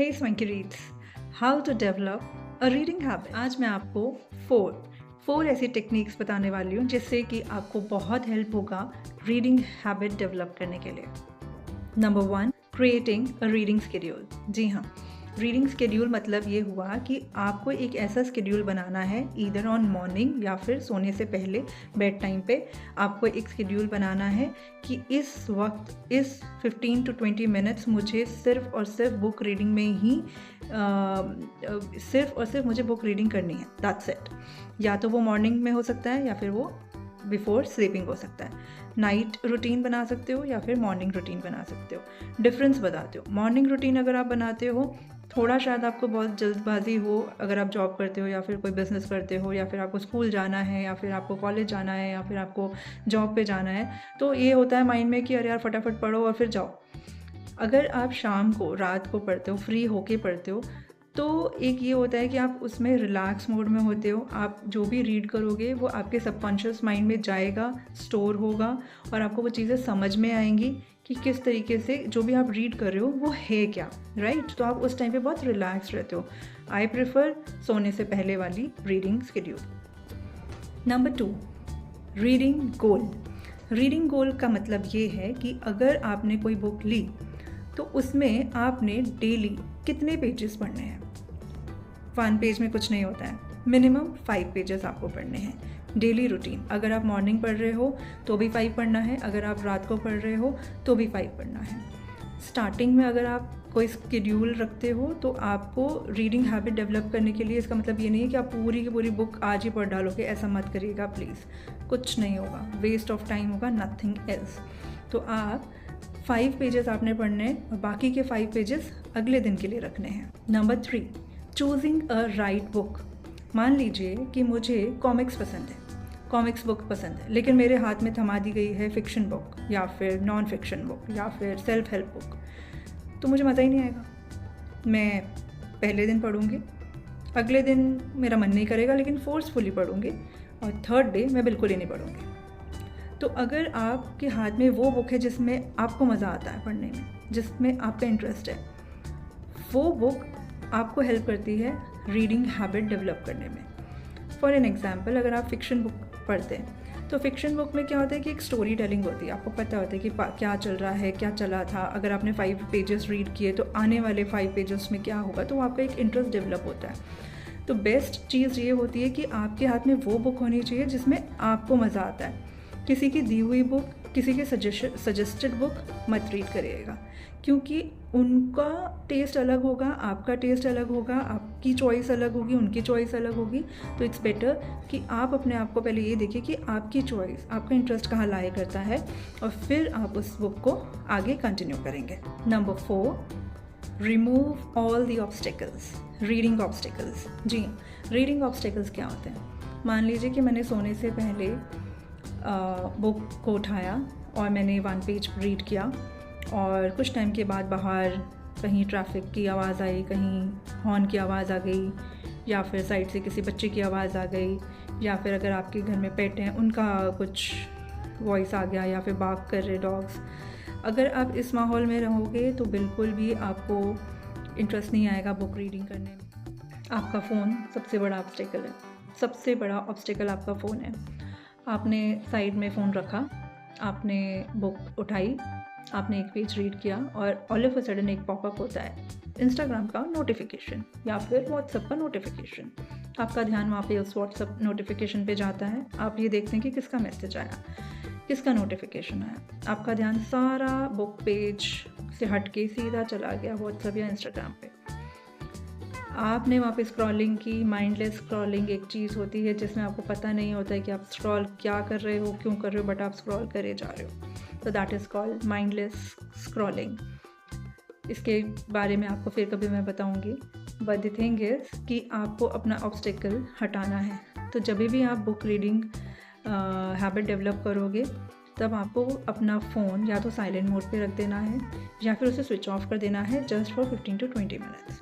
Hey Swanky Reads, How to Develop a Reading Habit। आज मैं आपको फोर ऐसी टेक्निक्स बताने वाली हूँ जिससे कि आपको बहुत हेल्प होगा रीडिंग हैबिट डेवलप करने के लिए। Number 1, creating a reading schedule. जी हाँ, रीडिंग शेड्यूल मतलब ये हुआ कि आपको एक ऐसा शेड्यूल बनाना है, ईदर ऑन मॉर्निंग या फिर सोने से पहले बेड टाइम पे आपको एक शेड्यूल बनाना है कि इस वक्त इस 15 to 20 मिनट्स मुझे सिर्फ और सिर्फ बुक रीडिंग में ही सिर्फ और सिर्फ मुझे बुक रीडिंग करनी है। That's it. या तो वो मॉर्निंग में हो सकता है या फिर वो बिफोर स्लीपिंग हो सकता है। नाइट रूटीन बना सकते हो या फिर मॉर्निंग रूटीन बना सकते हो। डिफरेंस बताते हो। मॉर्निंग रूटीन अगर आप बनाते हो, थोड़ा शायद आपको बहुत जल्दबाजी हो, अगर आप जॉब करते हो या फिर कोई बिज़नेस करते हो या फिर आपको स्कूल जाना है या फिर आपको कॉलेज जाना है या फिर आपको जॉब पे जाना है, तो ये होता है माइंड में कि अरे यार फटाफट पढ़ो और फिर जाओ। अगर आप शाम को, रात को पढ़ते हो, फ्री होके पढ़ते हो, तो एक ये होता है कि आप उसमें रिलैक्स मोड में होते हो। आप जो भी रीड करोगे वो आपके सबकॉन्शियस माइंड में जाएगा, स्टोर होगा और आपको वो चीज़ें समझ में आएंगी कि किस तरीके से जो भी आप रीड कर रहे हो वो है क्या, राइट। तो आप उस टाइम पे बहुत रिलैक्स रहते हो। आई प्रेफर सोने से पहले वाली रीडिंग शेड्यूल। नंबर 2, रीडिंग गोल। रीडिंग गोल का मतलब ये है कि अगर आपने कोई बुक ली तो उसमें आपने डेली कितने पेजेस पढ़ने हैं। 1 पेज में कुछ नहीं होता है, मिनिमम 5 पेजेस आपको पढ़ने हैं। डेली रूटीन, अगर आप मॉर्निंग पढ़ रहे हो तो भी 5 पढ़ना है, अगर आप रात को पढ़ रहे हो तो भी 5 पढ़ना है। स्टार्टिंग में अगर आप कोई शेड्यूल रखते हो तो आपको रीडिंग हैबिट डेवलप करने के लिए, इसका मतलब ये नहीं है कि आप पूरी की पूरी बुक आज ही पढ़ डालोगे, ऐसा मत करिएगा प्लीज़। कुछ नहीं होगा, वेस्ट ऑफ टाइम होगा, नथिंग एल्स। तो आप 5 पेजेस आपने पढ़ने और बाकी के 5 पेजेस अगले दिन के लिए रखने हैं। Number 3, choosing a right book. मान लीजिए कि मुझे कॉमिक्स पसंद है, कॉमिक्स बुक पसंद है, लेकिन मेरे हाथ में थमा दी गई है फिक्शन बुक या फिर नॉन फिक्शन बुक या फिर सेल्फ हेल्प बुक, तो मुझे मज़ा ही नहीं आएगा। मैं पहले दिन पढ़ूँगी, अगले दिन मेरा मन नहीं करेगा लेकिन फोर्सफुली पढ़ूँगी और थर्ड डे मैं बिल्कुल ही नहीं पढ़ूँगी। तो अगर आपके हाथ में वो बुक है जिसमें आपको मज़ा आता है पढ़ने में, जिसमें आपका इंटरेस्ट है, वो बुक आपको हेल्प करती है रीडिंग हैबिट डेवलप करने में। फॉर एन एग्जांपल, अगर आप फिक्शन बुक पढ़ते हैं तो फिक्शन बुक में क्या होता है कि एक स्टोरी टेलिंग होती है। आपको पता होता है कि क्या चल रहा है, क्या चला था। अगर आपने 5 पेजेस रीड किए तो आने वाले 5 पेजेस में क्या होगा, तो आपका एक इंटरेस्ट डेवलप होता है। तो बेस्ट चीज़ ये होती है कि आपके हाथ में वो बुक होनी चाहिए जिसमें आपको मज़ा आता है। किसी की दी हुई बुक, किसी के सजेस्टेड बुक मत रीड करिएगा, क्योंकि उनका टेस्ट अलग होगा, आपका टेस्ट अलग होगा, आपकी चॉइस अलग होगी, उनकी चॉइस अलग होगी। तो इट्स बेटर कि आप अपने आप को पहले ये देखिए कि आपकी चॉइस, आपका इंटरेस्ट कहाँ लाया करता है और फिर आप उस बुक को आगे कंटिन्यू करेंगे। Number 4, remove all the obstacles. Reading obstacles. जी, रीडिंग ऑब्स्टिकल्स क्या होते हैं? मान लीजिए कि मैंने सोने से पहले बुक को उठाया और मैंने 1 पेज रीड किया और कुछ टाइम के बाद बाहर कहीं ट्रैफिक की आवाज़ आई, कहीं हॉर्न की आवाज़ आ गई या फिर साइड से किसी बच्चे की आवाज़ आ गई या फिर अगर आपके घर में पेट हैं उनका कुछ वॉइस आ गया या फिर बार्क कर रहे डॉग्स। अगर आप इस माहौल में रहोगे तो बिल्कुल भी आपको इंटरेस्ट नहीं आएगा बुक रीडिंग करने में। आपका फ़ोन सबसे बड़ा ऑब्स्टिकल है, सबसे बड़ा ऑब्स्टिकल आपका फ़ोन है। आपने साइड में फ़ोन रखा, आपने बुक उठाई, आपने एक पेज रीड किया और ऑल ऑफ अ सडन एक पॉपअप होता है, इंस्टाग्राम का नोटिफिकेशन या फिर व्हाट्सएप का नोटिफिकेशन। आपका ध्यान वहाँ पे उस व्हाट्सएप नोटिफिकेशन पे जाता है। आप ये देखते हैं कि किसका मैसेज आया, किसका नोटिफिकेशन आया। आपका ध्यान सारा बुक पेज से हट के सीधा चला गया व्हाट्सएप या इंस्टाग्राम पे। आपने वहाँ पे स्क्रॉलिंग की। माइंडलेस स्क्रॉलिंग एक चीज़ होती है जिसमें आपको पता नहीं होता है कि आप स्क्रॉल क्या कर रहे हो, क्यों कर रहे हो, बट आप स्क्रॉल करे जा रहे हो। तो that is called mindless scrolling. इसके बारे में आपको फिर कभी मैं बताऊंगी। बट द थिंग इज़ कि आपको अपना ऑब्स्टिकल हटाना है। तो जब भी आप बुक रीडिंग हैबिट डेवलप करोगे तब आपको अपना फ़ोन या तो साइलेंट मोड पे रख देना है या फिर उसे स्विच ऑफ कर देना है just for 15 to 20 minutes.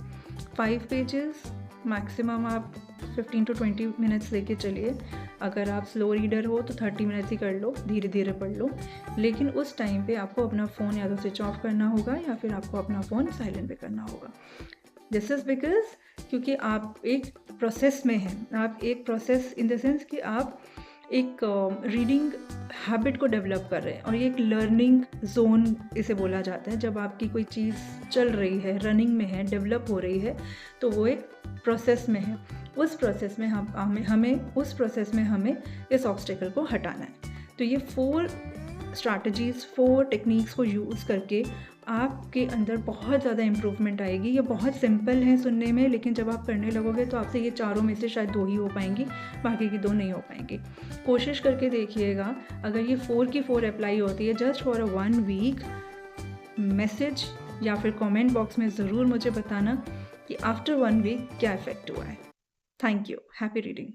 5 pages maximum आप 15 to 20 मिनट्स लेके चलिए। अगर आप स्लो रीडर हो तो 30 मिनट्स ही कर लो, धीरे धीरे पढ़ लो। लेकिन उस टाइम पे आपको अपना फ़ोन या तो स्विच ऑफ करना होगा या फिर आपको अपना फ़ोन साइलेंट पे करना होगा। दिस इज़ बिकॉज क्योंकि आप एक प्रोसेस में हैं, आप एक प्रोसेस इन द सेंस कि आप एक रीडिंग हैबिट को डेवलप कर रहे हैं, और ये एक लर्निंग जोन इसे बोला जाता है। जब आपकी कोई चीज़ चल रही है, रनिंग में है, डेवलप हो रही है, तो वो एक प्रोसेस में है। उस प्रोसेस में हमें इस ऑब्स्टेकल को हटाना है। तो ये 4 स्ट्रैटेजीज़, 4 टेक्निक्स को यूज़ करके आपके अंदर बहुत ज़्यादा इम्प्रूवमेंट आएगी। ये बहुत सिंपल है सुनने में, लेकिन जब आप करने लगोगे तो आपसे ये चारों में से शायद 2 ही हो पाएंगी, बाकी की 2 नहीं हो पाएंगी। कोशिश करके देखिएगा, अगर ये 4 की 4 अप्लाई होती है जस्ट फॉर 1 वीक, मैसेज या फिर कमेंट बॉक्स में ज़रूर मुझे बताना कि आफ्टर 1 वीक क्या इफ़ेक्ट हुआ है। Thank you. Happy reading.